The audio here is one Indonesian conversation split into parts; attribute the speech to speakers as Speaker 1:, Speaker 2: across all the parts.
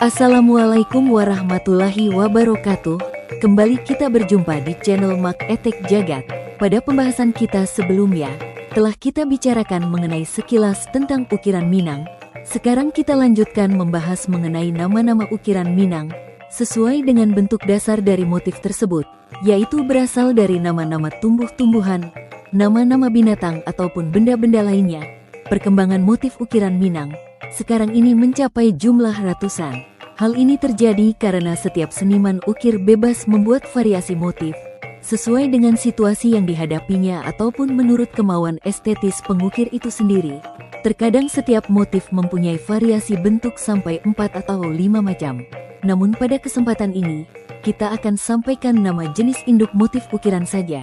Speaker 1: Assalamualaikum warahmatullahi wabarakatuh. Kembali kita berjumpa di channel Mak Etek Jagat. Pada pembahasan kita sebelumnya, telah kita bicarakan mengenai sekilas tentang ukiran Minang. Sekarang kita lanjutkan membahas mengenai nama-nama ukiran Minang, sesuai dengan bentuk dasar dari motif tersebut, yaitu berasal dari nama-nama tumbuh-tumbuhan, nama-nama binatang ataupun benda-benda lainnya. Perkembangan motif ukiran Minang sekarang ini mencapai jumlah ratusan. Hal ini terjadi karena setiap seniman ukir bebas membuat variasi motif sesuai dengan situasi yang dihadapinya ataupun menurut kemauan estetis pengukir itu sendiri. Terkadang setiap motif mempunyai variasi bentuk sampai 4 atau 5 macam. Namun pada kesempatan ini, kita akan sampaikan nama jenis induk motif ukiran saja.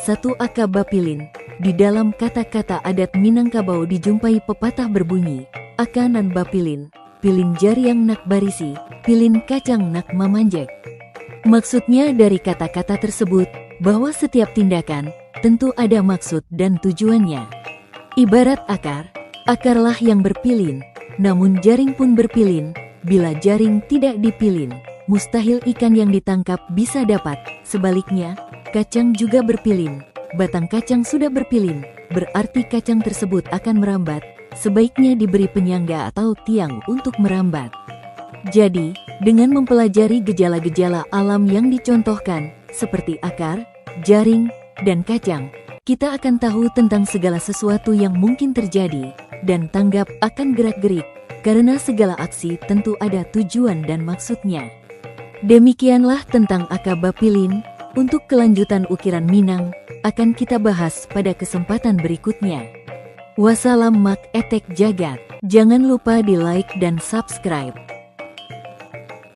Speaker 1: 1. Aka Bapilin. Di dalam kata-kata adat Minangkabau dijumpai pepatah berbunyi, Aka nan bapilin, pilin jariang nak barisi, pilin kacang nak mamanjek. Maksudnya dari kata-kata tersebut, bahwa setiap tindakan tentu ada maksud dan tujuannya. Ibarat akar, akarlah yang berpilin, namun jaring pun berpilin. Bila jaring tidak dipilin, mustahil ikan yang ditangkap bisa dapat. Sebaliknya, kacang juga berpilin. Batang kacang sudah berpilin, berarti kacang tersebut akan merambat. Sebaiknya diberi penyangga atau tiang untuk merambat. Jadi, dengan mempelajari gejala-gejala alam yang dicontohkan, seperti akar, jaring, dan kacang, kita akan tahu tentang segala sesuatu yang mungkin terjadi, dan tanggap akan gerak-gerik, karena segala aksi tentu ada tujuan dan maksudnya. Demikianlah tentang Aka Bapilin. Untuk kelanjutan ukiran Minang, akan kita bahas pada kesempatan berikutnya. Wassalam Mak Etek Jagat. Jangan lupa di like dan subscribe.